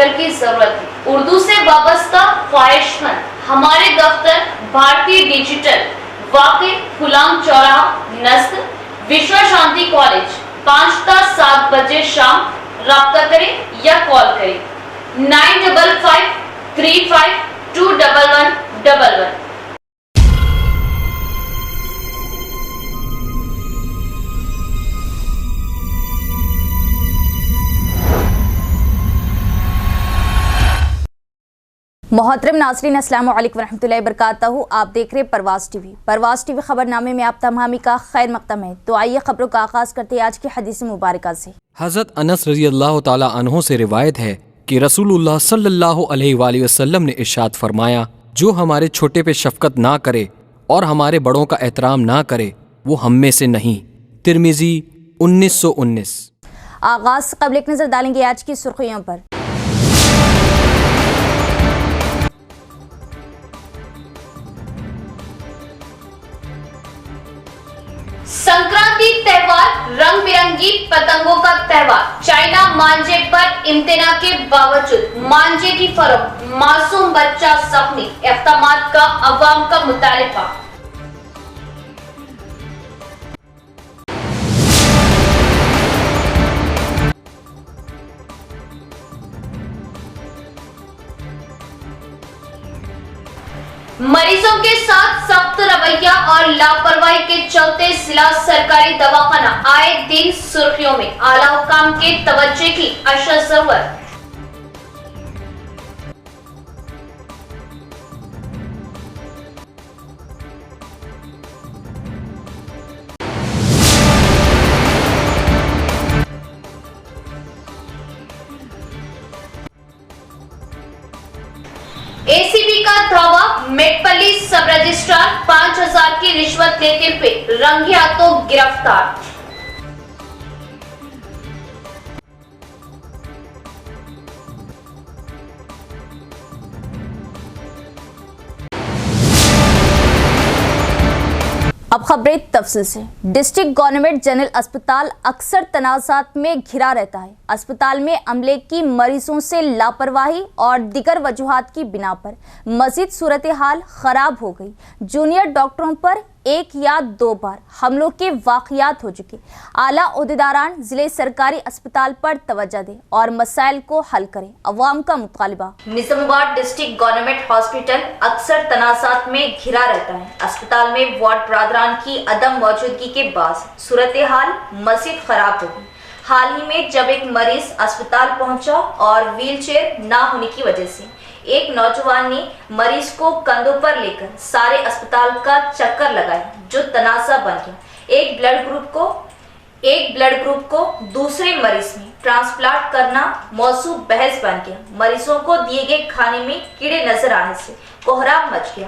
Doctor की जरूरत है। उर्दू से वाबस्ता ख्वाहिशमंद हमारे दफ्तर भारतीय डिजिटल वाकई गुलाम चौराहा नस्ल विश्व शांति कॉलेज 5 ता 7 बजे शाम राब्ता करें या कॉल करें 9553521111। मोहतरम नाज़रीन अस्सलामु अलैकुम रहमतुल्लाहि वबरकातुहू। आप देख रहे परवाज़ टीवी खबरनामे में आप तमामी का खैर मकदम है। तो आइए खबरों का आगाज़ करते हैं आज की हदीस मुबारका से। हज़रत अनस रज़ियल्लाहु ताला अन्हु से रिवायत है कि रसूलुल्लाह सल्लल्लाहु अलैहि वसल्लम ने इरशाद फरमाया, जो हमारे छोटे पे शफकत ना करे और हमारे बड़ों का एहतराम ना करे वो हम में से नहीं। तिरमिज़ी 1919। आगाज़ से क़ब्ल एक नज़र डालेंगे आज की सुर्खियों पर। संक्रांति त्योहार रंग बिरंगी पतंगों का त्योहार। चाइना मांझे पर इम्तिना के बावजूद मांझे की फरोख्त, मासूम बच्चा जख्मी, इक़दामात का अवाम का मुतालिबा। मरीजों के साथ सख्त रवैया और लापरवाही के चलते जिला सरकारी दवाखाना आए दिन सुर्खियों में। आला हुकाम के तवज्जो की अशद जरूरत। एसीबी का दावा, मेटपल्ली सब रजिस्ट्रार 5000 की रिश्वत लेते हुए रंगे हाथों गिरफ्तार। अब खबरें तफसील से। डिस्ट्रिक्ट गवर्नमेंट जनरल अस्पताल अक्सर तनाज़ात में घिरा रहता है। अस्पताल में अमले की मरीजों से लापरवाही और दीगर वजूहात की बिना पर मजीद सूरत हाल खराब हो गई। जूनियर डॉक्टरों पर 1 या 2 बार हमलों के वाक़यात हो चुके। आला ओहदेदारान जिले सरकारी अस्पताल पर तवज्जो दें और मसाइल को हल करें, अवाम का मुतालिबा। निज़ामाबाद डिस्ट्रिक्ट गवर्नमेंट हॉस्पिटल अक्सर तनाज़ात में घिरा रहता है। अस्पताल में वार्ड बरादरान की अदम मौजूदगी के बाद सूरत हाल मज़ीद खराब हो गई। हाल ही में जब एक मरीज अस्पताल पहुंचा और व्हील चेयर ना होने की वजह से एक नौजवान ने मरीज को कंधों पर लेकर सारे अस्पताल का चक्कर लगाया, जो तनाज़ा बन गया। एक ब्लड ग्रुप को दूसरे मरीज में ट्रांसप्लांट करना मौजू बहस बन गया। मरीजों को दिए गए खाने में कीड़े नजर आने से कोहराम मच गया।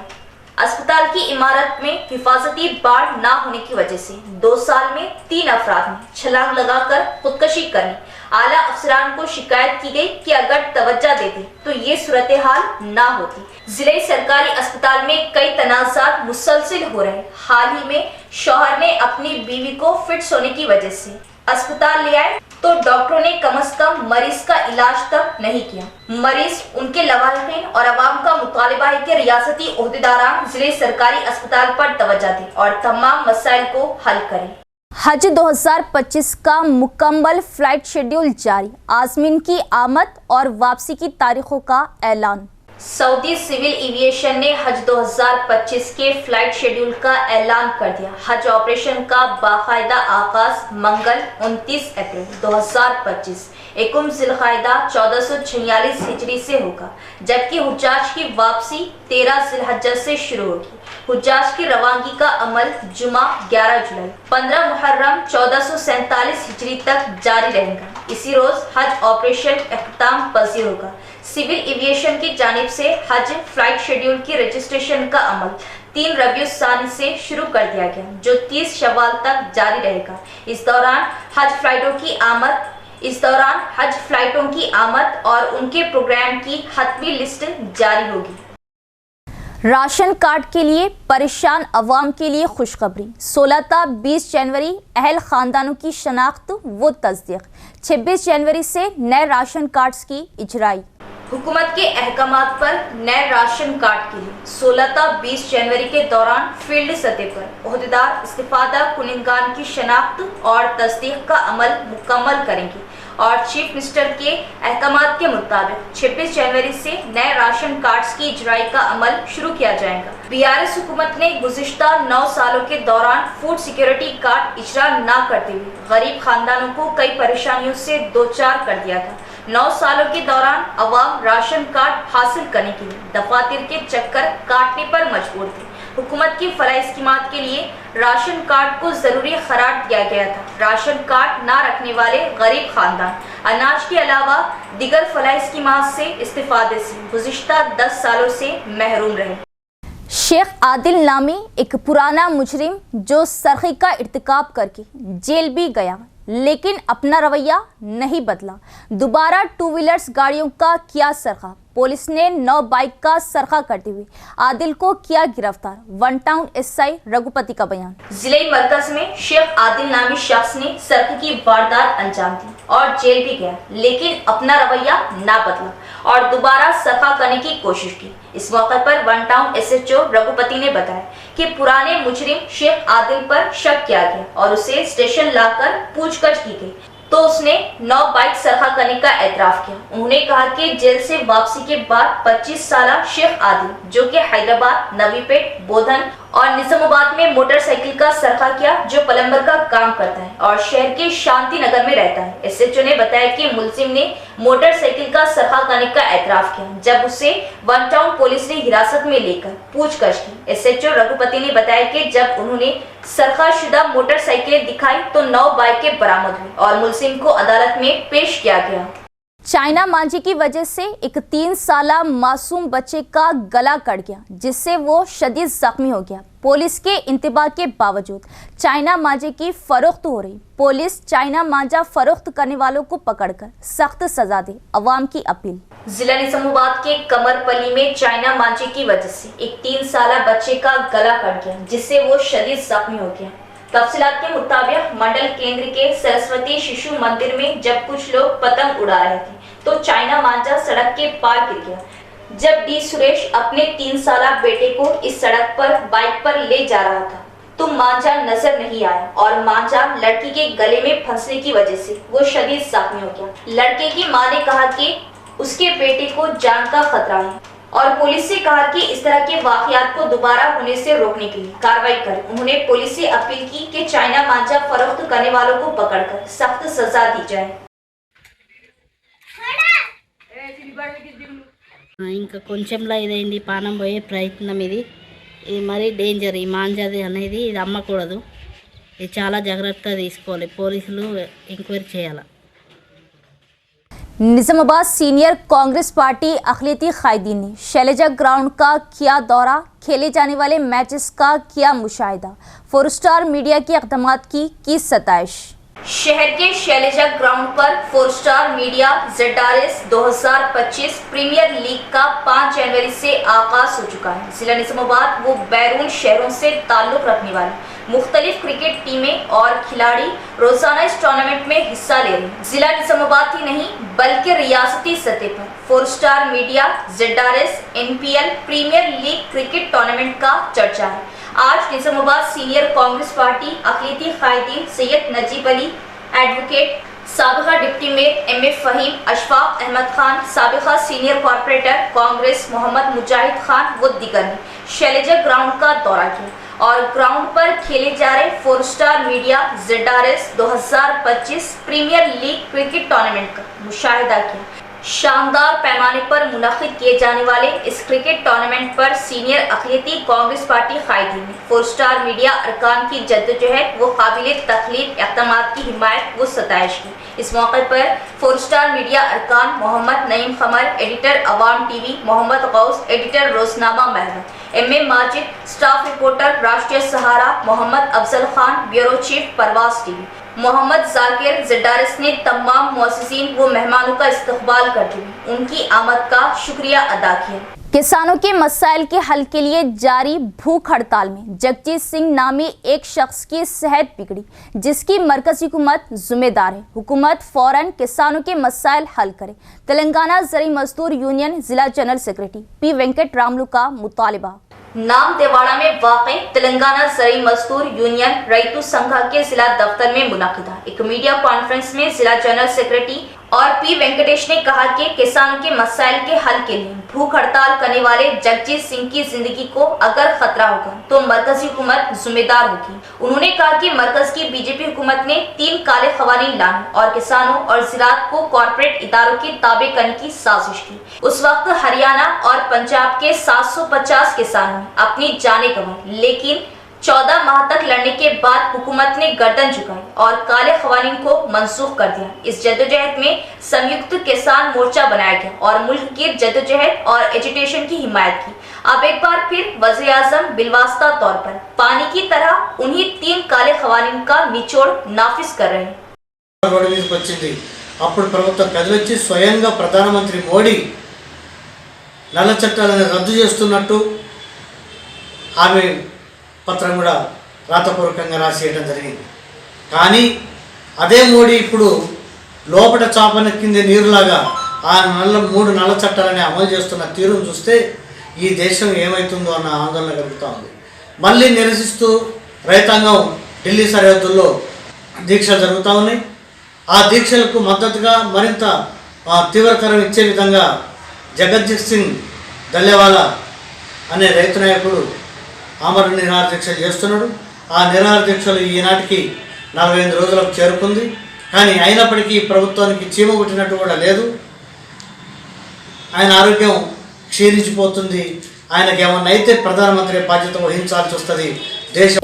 अस्पताल की इमारत में हिफाजती बाड़ ना होने की वजह से 2 साल में 3 अफराद ने छलांग लगाकर खुदकशी करनी। आला अफसरान को शिकायत की गई कि अगर तवज्जो देते तो ये सूरत हाल ना होती। जिले सरकारी अस्पताल में कई तनाज़ात मुसलसिल हो रहे। हाल ही में शौहर ने अपनी बीवी को फिट्स होने की वजह से अस्पताल ले आए तो डॉक्टरों ने कम से कम मरीज का इलाज तक नहीं किया। मरीज, उनके लवाहिकीन और अवाम का मुतालिबा है कि रियासती ओहदेदारान जिले सरकारी अस्पताल पर तवज्जो दें और तमाम मसाइल को हल करें। हज 2025 का मुकम्मल फ्लाइट शेड्यूल जारी। आज़मीन की आमद और वापसी की तारीखों का ऐलान। सऊदी सिविल एविएशन ने हज 2025 के फ्लाइट शेड्यूल का ऐलान कर दिया। हज ऑपरेशन का बाकायदा आगाज मंगल 29 अप्रैल 2025 एकम ज़िलक़ाइदा 1446 हिजरी से होगा, जबकि हुज्जाज की वापसी 13 ज़िलहज्जा से शुरू होगी। हुज्जाज की रवानगी का अमल जुमा 11 जुलाई 15 मुहर्रम 1447 हिजरी तक जारी रहेगा। इसी रोज हज ऑपरेशन इख्तिताम पजीर होगा। सिविल एविएशन की जानिब से हज फ्लाइट शेड्यूल की रजिस्ट्रेशन का अमल 3 रबीउल सानी से शुरू कर दिया गया, जो 30 शवाल तक जारी रहेगा। इस दौरान हज फ्लाइटों की आमद और उनके प्रोग्राम की हतमी लिस्ट जारी होगी। राशन कार्ड के लिए परेशान अवाम के लिए खुशखबरी। 16 ता 20 जनवरी अहल खानदानों की शनाख्त व तस्दीक। 26 जनवरी से नए राशन कार्ड्स की इजराई। हुकूमत के अहकामात पर नए राशन कार्ड के लिए 16 ता 20 जनवरी के दौरान फील्ड सतह पर ओहदेदार इस्तिफादा कुनिंगान की शनाख्त और तस्दीक का अमल मुकम्मल करेंगे और चीफ मिनिस्टर के अहकामात के मुताबिक 26 जनवरी से नए राशन कार्ड्स की इजराई का अमल शुरू किया जाएगा। बीआरएस हुकूमत ने गुज़िश्ता 9 सालों के दौरान फूड सिक्योरिटी कार्ड इजरा न करते हुए गरीब खानदानों को कई परेशानियों से दो चार कर दिया था। 9 सालों के दौरान अवाम राशन कार्ड हासिल करने के लिए दफातर के चक्कर काटने पर मजबूर थे। हुकूमत की फलाही स्कीमात के लिए राशन कार्ड को जरूरी करार दिया गया था। राशन कार्ड ना रखने वाले गरीब खानदान अनाज के अलावा दिगर फलाही स्कीमात से इस्तिफादे से गुज़िश्ता 10 सालों से महरूम रहे। शेख आदिल नामी एक पुराना मुजरिम जो सरखी का इर्तिकाब करके जेल भी गया, लेकिन अपना रवैया नहीं बदला। दोबारा टू व्हीलर्स गाड़ियों का किया सरखा। पुलिस ने 9 बाइक का सरखा करते हुए आदिल को किया गिरफ्तार। वन टाउन एसआई रघुपति का बयान। जिले मरकज में शेख आदिल नामी शख्स ने सरखी की वारदात अंजाम दी और जेल भी गया, लेकिन अपना रवैया ना बदला और दोबारा सरखा करने की कोशिश की। इस मौके पर वन टाउन एसएचओ रघुपति ने बताया कि पुराने मुजरिम शेख आदिल पर शक किया गया और उसे स्टेशन लाकर पूछताछ की गई तो उसने 9 बाइक सरखा करने का एतराफ किया। उन्होंने कहा कि जेल से वापसी के बाद 25 साला शेख आदिल जो कि हैदराबाद, नवीपेट, बोधन और निजामाबाद में मोटरसाइकिल का सरखा किया, जो प्लम्बर का काम करता है और शहर के शांति नगर में रहता है। एसएचओ ने बताया कि मुलजिम ने मोटरसाइकिल का सरखा करने का एतराफ किया जब उसे वन टाउन पुलिस ने हिरासत में लेकर पूछताछ की। एसएचओ रघुपति ने बताया कि जब उन्होंने सरखाशुदा मोटरसाइकिलें दिखाई तो 9 बाइकें बरामद हुई और मुलजिम को अदालत में पेश किया गया। चाइना मांझी की वजह से एक 3 साला मासूम बच्चे का गला कट गया, जिससे वो शदीद जख्मी हो गया। पुलिस के इंतबाह के बावजूद चाइना मांझे की फरोख्त हो रही। पुलिस चाइना मांझा फरोख्त करने वालों को पकड़कर सख्त सजा दे, अवाम की अपील। जिला निजामाबाद के कमरपल्ली में चाइना मांझे की वजह से एक 3 साला बच्चे का गला कट गया, जिससे वो शदीद जख्मी हो गया। तफसीलात के मुताबिक मंडल केंद्र के सरस्वती शिशु मंदिर में जब कुछ लोग पतंग उड़ा रहे थे तो चाइना मांझा सड़क के पार गिर गया। जब डी सुरेश अपने 3 साला बेटे को इस सड़क पर बाइक पर ले जा रहा था तो मांझा नजर नहीं आया और मांझा लड़की के गले में फंसने की वजह से वो शदीद जख्मी हो गया। लड़के की मां ने कहा कि उसके बेटे को जान का खतरा है और पुलिस से कहा कि इस तरह के वाकयात को दोबारा होने से रोकने के लिए कार्रवाई करें। उन्होंने पुलिस से अपील की कि चाइना मांझा फरोख्त करने वालों को पकड़कर सख्त सजा दी जाए। ఇంకా కొంచెంలా ఇదైంది, పానం పోయే ప్రయత్నం ఇది మరీ డేంజర్. ఈ మాంజాది అనేది ఇది అమ్మకూడదు. ఇది చాలా జాగ్రత్తగా తీసుకోవాలి. పోలీసులు ఎంక్వైరీ చేయాలి. निजामाबाद सीनियर कांग्रेस पार्टी अखिलती कायदीन ने शैलजा ग्राउंड का किया दौरा, खेले जाने वाले मैचेस का किया मुशाहिदा, 4 स्टार मीडिया के इक़दामात की सताइश। शहर के शैलजा ग्राउंड पर 4 star media ZRS 2025 premier league का 5 जनवरी से आगाज हो चुका है। जिला निजामाबाद व बैरून शहरों से ताल्लुक रखने वाले मुख्तलिफ क्रिकेट टीमें और खिलाड़ी रोजाना इस टूर्नामेंट में हिस्सा ले रहे हैं। जिला निजामाबाद ही नहीं बल्कि रियासती सतह पर 4 star media ZRS NPL premier league cricket tournament का चर्चा है। आज निजामाबाद सीनियर कांग्रेस पार्टी अखिलती कायदीन सैयद नजीब अली, एडवोकेट साबिका deputy mayor MA Faheem, Ashfaq Ahmed Khan, साबिका सीनियर कॉर्पोरेटर कांग्रेस मोहम्मद मुजाहिद खान व दीगर ने शैलजा ग्राउंड का दौरा किया और ग्राउंड पर खेले जा रहे 4 star media ZRS 2025 premier league cricket tournament का मुशाहिदा किया। शानदार पैमाने पर मुनक़िद किए जाने वाले इस क्रिकेट टूर्नामेंट पर सीनियर अखिलती कांग्रेस पार्टी कायदीन ने 4 स्टार मीडिया अरकान की जद्दोजहद व काबिल तख्लीक इक़दामात की हिमायत व सताइश की। इस मौके पर 4 स्टार मीडिया अरकान Mohammed Naeem Qamar, editor Awam TV, Mohammed Ghaus, editor रोजनामा Mahmood, MA Majid, staff reporter Rashtriya Sahara Mohammed Afzal Khan, bureau chief Parwaz TV, Mohammed Zakir. ZRS ने तमाम मुअस्सिसीन व मेहमानों का इस्तकबाल करते हुए उनकी आमद का शुक्रिया अदा किया। किसानों के मसाइल के हल के लिए जारी भूख हड़ताल में जगजीत सिंह नामी एक शख्स की सेहत बिगड़ी, जिसकी मरकजी हुकूमत जिम्मेदार है। हुकूमत फौरन किसानों के मसाइल हल करे। तेलंगाना जरी मजदूर यूनियन जिला general secretary P Venkat Ramulu का मुतालिबा। नाम देवाड़ा में वाक़ तेलंगाना जरी मजदूर यूनियन रैतु संघ के जिला दफ्तर में मुनाकिदा एक मीडिया कॉन्फ्रेंस में जिला जनरल सेक्रेटरी और पी वेंकटेश ने कहा कि किसानों के मसाइल के हल के लिए भूख हड़ताल करने वाले जगजीत सिंह की जिंदगी को अगर खतरा होगा तो मरकजी हुकूमत जिम्मेदार होगी। उन्होंने कहा कि मरकज की बीजेपी हुकूमत ने 3 काले खवानीन लाने और किसानों और ज़राअत को कॉर्पोरेट इदारों के ताबे करने की साजिश की। उस वक्त हरियाणा और पंजाब के 750 किसानों ने अपनी जानें गंवाई, लेकिन 14 माह तक लड़ने के बाद हुकूमत ने गर्दन झुकाई और काले खवानीन को मंसूख कर दिया। इस जद्दोजहद में संयुक्त किसान मोर्चा बनाया गया और मुल्क की जद्दोजहद और एजुटेशन की हिमायत की। अब एक बार फिर वज़ीर आज़म बिलवास्ता तौर पर पानी की तरह उन्हीं 3 काले खवानीन का निचोड़ नाफिज कर रहे हैं। అప్పుడు ప్రభుత్వం కదిలొచ్చి స్వయంగా ప్రధానమంత్రి మోడీ నల్ల చట్టాలను రద్దు చేస్తున్నట్టు ఆమె పత్రం కూడా రాతపూర్వకంగా రాసేయడం జరిగింది. కానీ అదే మోడీ ఇప్పుడు లోపట చాపన కింద నీరులాగా ఆ 3 నల్ల చట్టాలని అమలు చేస్తున్న తీరును చూస్తే ఈ దేశం ఏమవుతుందో అన్న ఆందోళన కలుగుతూ ఉంది. మళ్ళీ నిరసిస్తూ రైతాంగం ఢిల్లీ సరిహద్దుల్లో దీక్షలు జరుగుతూ ఉన్నాయి. ఆ దీక్షలకు మద్దతుగా మరింత తీవ్రతరం ఇచ్చే విధంగా జగజ్జీత్ సింగ్ దల్లేవాలా అనే రైతు నాయకుడు ఆమరణ నిరాహార దీక్షలు చేస్తున్నాడు. ఆ నిరాహార దీక్షలు ఈనాటికి 48 రోజులకు చేరుకుంది. కానీ అయినప్పటికీ ప్రభుత్వానికి చీమ కుట్టినట్టు కూడా లేదు. ఆయన ఆరోగ్యం క్షీణించిపోతుంది. ఆయనకి ఏమన్నా అయితే ప్రధానమంత్రి బాధ్యత వహించాల్సి వస్తుంది.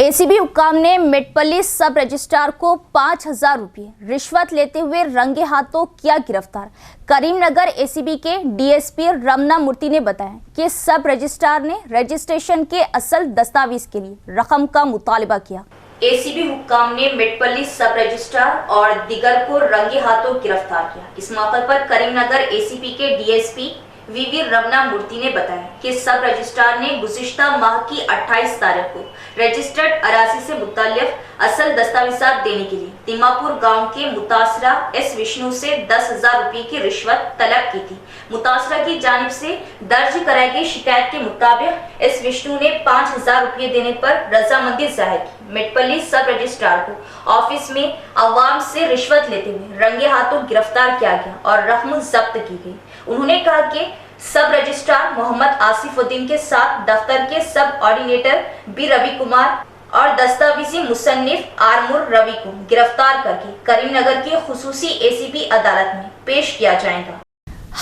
एसीबी हुक्काम ने मेटपल्ली सब रजिस्ट्रार को 5,000 रुपये रिश्वत लेते हुए रंगे हाथों किया गिरफ्तार। करीमनगर एसीबी के डीएसपी रमना मूर्ति ने बताया कि सब रजिस्ट्रार ने रजिस्ट्रेशन के असल दस्तावेज के लिए रकम का मुतालिबा किया। एसीबी हुक्काम ने मेटपल्ली सब रजिस्ट्रार और दिगर को रंगे हाथों गिरफ्तार किया। इस मौके पर करीमनगर एसीपी के डीएसपी वीवी रमना मूर्ति ने बताया कि सब रजिस्ट्रार ने गुज़िश्ता माह की 28 तारीख को रजिस्टर्ड अराजी से मुताल्लिक असल दस्तावेजात देने के लिए तिम्मापुर गांव के मुतासरा एस विष्णु से 10,000 रुपये की रिश्वत तलब की थी। मुतासरा की जानिब से दर्ज कराई गई शिकायत के मुताबिक एस विष्णु ने 5,000 रुपये देने पर रजामंदी जाहिर की। मेटपल्ली सब रजिस्ट्रार को ऑफिस में अवाम से रिश्वत लेते हुए रंगे हाथों गिरफ्तार किया गया और रकम जब्त की गई। उन्होंने कहा कि सब रजिस्ट्रार मोहम्मद आसिफुद्दीन के साथ दफ्तर के सब ऑर्डिनेटर बी रवि कुमार और दस्तावेजी मुसन्निफ आरमुर रवि को गिरफ्तार करके करीमनगर की खुसूसी एसीबी अदालत में पेश किया जाएगा।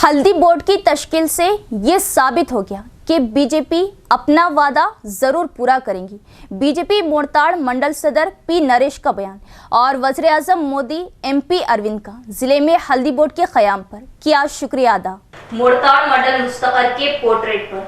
हल्दी बोर्ड की तश्कील से ये साबित हो गया कि बीजेपी अपना वादा जरूर पूरा करेंगी। बीजेपी मोड़ताड़ मंडल सदर पी नरेश का बयान और वज़ीर आज़म मोदी एमपी अरविंद का जिले में हल्दी बोर्ड के क़याम पर किया शुक्रिया अदा। मोड़ताड़ मंडल मुस्तक़र के पोर्ट्रेट पर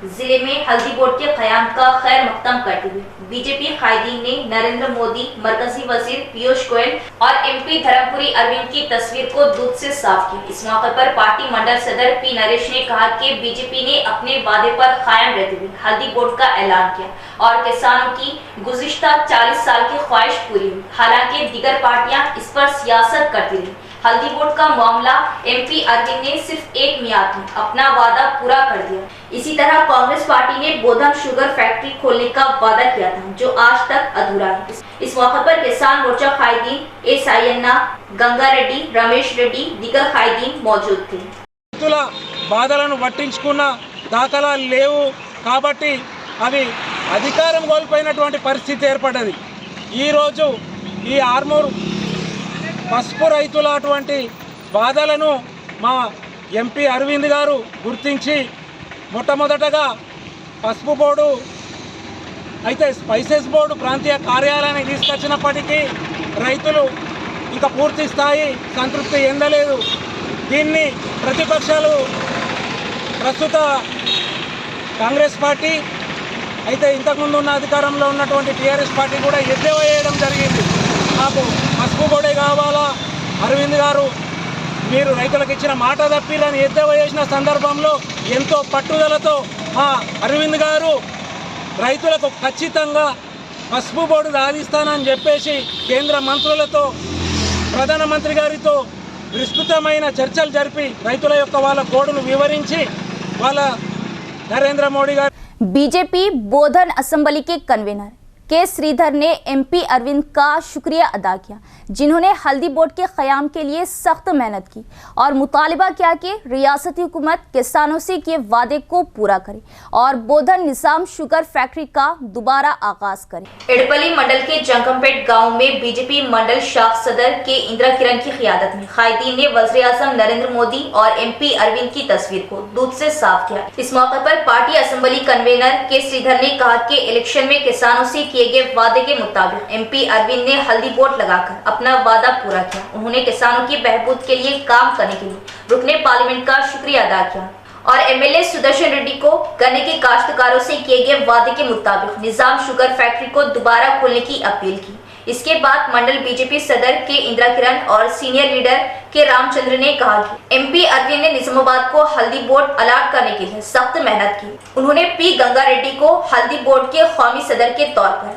जिले में हल्दी बोर्ड के क़याम का खैर मकदम करते हुए बीजेपी कायदीन ने नरेंद्र मोदी, मरकजी वजीर पीयूष गोयल और एमपी धर्मपुरी अरविंद की तस्वीर को दूध से साफ किया। इस मौके पर पार्टी मंडल सदर पी नरेश ने कहा कि बीजेपी ने अपने वादे पर कायम रहते हुए हल्दी बोर्ड का ऐलान किया और किसानों की गुज़िश्ता 40 साल की ख्वाहिश पूरी हुई। हालांकि दीगर पार्टियां इस पर सियासत करती रही। हल्दी बोर्ड का मामला एमपी अरविंद ने सिर्फ एक मियाद में अपना वादा पूरा कर दिया। इसी तरह कांग्रेस पार्टी ने बोधन शुगर फैक्ट्री खोलने का वादा किया था, जो आज तक अधूरा है। इस मौके पर किसान मोर्चा कायदीन एस आयन्ना, गंगा रेड्डी, रमेश रेड्डी, दीगर कायदीन मौजूद थे। బాధలను పట్టించుకున్న దాఖలాలు లేవు కాబట్టి అవి అధికారం కోల్పోయినటువంటి పరిస్థితి ఏర్పడ్డది. ఈరోజు ఈ ఆర్మూర్ పసుపు రైతుల అటువంటి బాధలను మా ఎంపీ అరవింద్ గారు గుర్తించి మొట్టమొదటగా పసుపు బోర్డు అయితే స్పైసెస్ బోర్డు ప్రాంతీయ కార్యాలయాన్ని తీసుకొచ్చినప్పటికీ రైతులు ఇంకా పూర్తి స్థాయి సంతృప్తి చెందలేదు. దీన్ని ప్రతిపక్షాలు ప్రస్తుత కాంగ్రెస్ పార్టీ అయితే ఇంతకుముందు ఉన్న అధికారంలో ఉన్నటువంటి టీఆర్ఎస్ పార్టీ కూడా ఎద్దేవా చేయడం జరిగింది. మాకు పసుపు బోర్డే కావాలా, అరవింద్ గారు మీరు రైతులకు ఇచ్చిన మాట తప్పిరని ఎద్దేవా చేసిన సందర్భంలో ఎంతో పట్టుదలతో మా అరవింద్ గారు రైతులకు ఖచ్చితంగా పసుపు బోర్డు సాధిస్తానని చెప్పేసి కేంద్ర మంత్రులతో ప్రధానమంత్రి గారితో విస్తృతమైన చర్చలు జరిపి రైతుల యొక్క వాళ్ళ కోడును వివరించి వాళ్ళ नरेंद्र मोदी गाరు बीजेपी बोधन असेंबली के कन्वीनर के श्रीधर ने एमपी अरविंद का शुक्रिया अदा किया, जिन्होंने हल्दी बोर्ड के क़याम के लिए सख्त मेहनत की और मुतालिबा किया कि रियासती हुकूमत किसानों से किए वादे को पूरा करे और बोधन निज़ाम शुगर फैक्ट्री का दोबारा आगाज करे। इडपली मंडल के जंगमपेट गांव में बीजेपी मंडल शाख सदर के इंदिरा किरण की क़ियादत में कायदीन ने वज़ीर-ए-आज़म नरेंद्र मोदी और एमपी अरविंद की तस्वीर को दूध से साफ किया। इस मौके पर पार्टी असेंबली कन्वीनर के श्रीधर ने कहा कि इलेक्शन में किसानों से किए गए वादे के मुताबिक एमपी अरविंद ने हल्दी बोर्ड लगाकर अपना वादा पूरा किया। उन्होंने किसानों की बहबूद के लिए काम करने के लिए रुकने पार्लियामेंट का शुक्रिया अदा किया और एमएलए सुदर्शन रेड्डी को गन्ने के काश्तकारों से किए गए वादे के मुताबिक निजाम शुगर फैक्ट्री को दोबारा खोलने की अपील की। इसके बाद मंडल बीजेपी सदर के इंदिरा किरण और सीनियर लीडर के रामचंद्र ने कहा कि एमपी अरविंद ने निजामाबाद को हल्दी बोर्ड अलाट करने के लिए सख्त मेहनत की। उन्होंने पी गंगा रेड्डी को हल्दी बोर्ड के कौमी सदर के तौर पर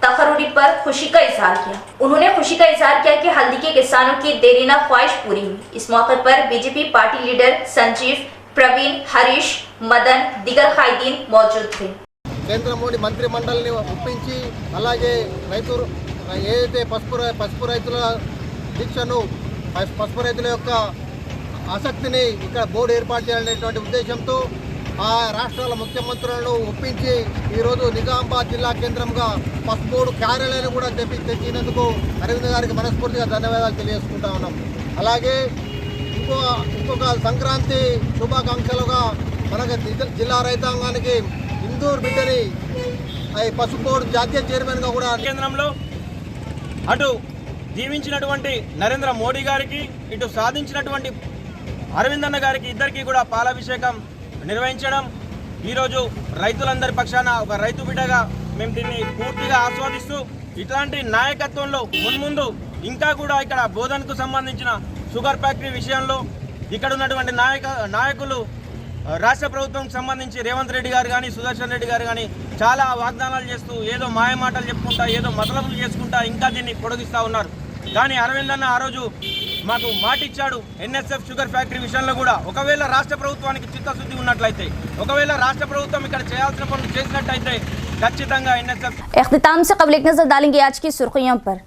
तकर्री पर खुशी का इजहार किया। उन्होंने खुशी का इजहार किया कि हल्दी के किसानों की देरीना ख्वाहिश पूरी हुई। इस मौके पर BJP party leader Sanjeev, Praveen, Harish, Madan, दिगर कायदीन मौजूद थे। కేంద్ర మోడీ మంత్రి మండలిని ఒప్పించి అలాగే రైతులు ఏదైతే పసుపు రైతుల దీక్షను పసుపు రైతుల యొక్క ఆసక్తిని ఇక్కడ బోర్డు ఏర్పాటు చేయాలనేటువంటి ఉద్దేశంతో ఆ రాష్ట్రాల ముఖ్యమంత్రులను ఒప్పించి ఈరోజు నిజామాబాద్ జిల్లా కేంద్రంగా పసుపు బోర్డు కార్యాలయాన్ని కూడా తెచ్చినందుకు అరవింద్ గారికి మనస్ఫూర్తిగా ధన్యవాదాలు తెలియజేసుకుంటా ఉన్నాం. అలాగే ఇంకొక సంక్రాంతి శుభాకాంక్షలుగా మనకు జిల్లా రైతాంగానికి ఇందూరు బిడ్డని పసుపు బోర్డు జాతీయ చైర్మన్గా కూడా కేంద్రంలో అటు దీవించినటువంటి నరేంద్ర మోడీ గారికి ఇటు సాధించినటువంటి అరవింద్ అన్న గారికి ఇద్దరికీ కూడా పాలాభిషేకం నిర్వహించడం ఈరోజు రైతులందరి పక్షాన ఒక రైతు బిడ్డగా మేము దీన్ని పూర్తిగా ఆస్వాదిస్తూ ఇట్లాంటి నాయకత్వంలో మున్ముందు ఇంకా కూడా ఇక్కడ బోధనకు సంబంధించిన షుగర్ ఫ్యాక్టరీ విషయంలో ఇక్కడ ఉన్నటువంటి నాయకులు రాష్ట్ర ప్రభుత్వంకి సంబంధించి రేవంత్ రెడ్డి గారు కానీ సుదర్శన్ రెడ్డి గారు కానీ చాలా వాగ్దానాలు చేస్తూ ఏదో మాయమాటలు చెప్పుకుంటా ఏదో మతలబులు చేసుకుంటా ఇంకా దీన్ని పొడిగిస్తూ ఉన్నారు. కానీ అరవింద్ అన్న ఆ రోజు మాకు మాటిచ్చాడు ఎన్ఎస్ఎఫ్ షుగర్ ఫ్యాక్టరీ విషయంలో కూడా ఒకవేళ రాష్ట్ర ప్రభుత్వానికి చిత్తశుద్ధి ఉన్నట్లయితే ఒకవేళ రాష్ట్ర ప్రభుత్వం ఇక్కడ చేయాల్సిన పనులు చేసినట్టయితే ఖచ్చితంగా ఎన్ఎస్ఎఫ్ इख्तिताम से कबल एक नजर डालेंगे आज की सुर्खियों पर।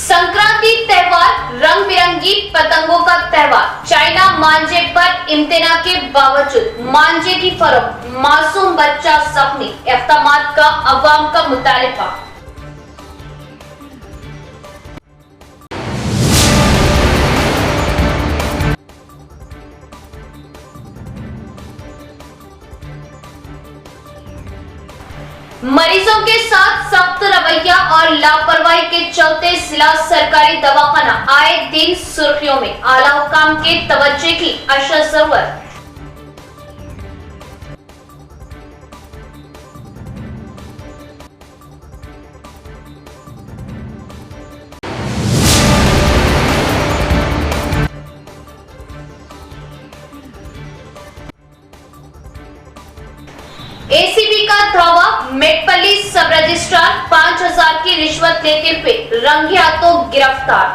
संक्रांति त्योहार रंग बिरंगी पतंगों का त्योहार। चाइना मांझे पर इम्तिना के बावजूद मांझे की फरोख्त, मासूम बच्चा जख्मी, इख्तिमाद का अवाम का मुतालिबा। मरीजों के साथ सख्त रवैया और लापरवाही के चलते जिला सरकारी दवाखाना आए दिन सुर्खियों में। आला हुकाम के तवज्जो की अशद जरूरत। एसीबी का धावा, मेटपल्ली सब रजिस्ट्रार 5000 की रिश्वत लेते हुए रंगे हाथों गिरफ्तार।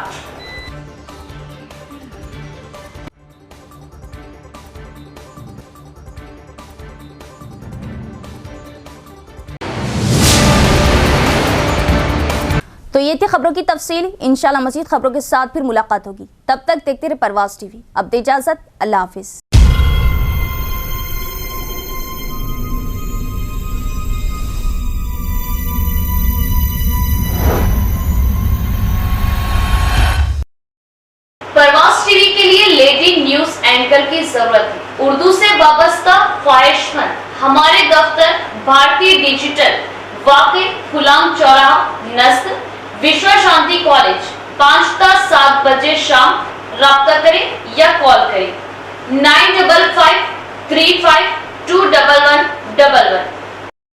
तो ये थी खबरों की तफसील। इंशाल्लाह मज़ीद खबरों के साथ फिर मुलाकात होगी। तब तक देखते रहे परवाज़ टीवी। अब दे इजाज़त, अल्लाह हाफिज़। परवाज़ टीवी के लिए लेडी न्यूज एंकर की जरूरत है। उर्दू से वाबस्ता ख्वाहिशमंद हमारे दफ्तर भारतीय डिजिटल, वाक़ई गुलाम चौराहा, नस्ल, विश्व शांति कॉलेज, 5 ता 7 बजे शाम। राब्ता करें या कॉल करें 9553521111।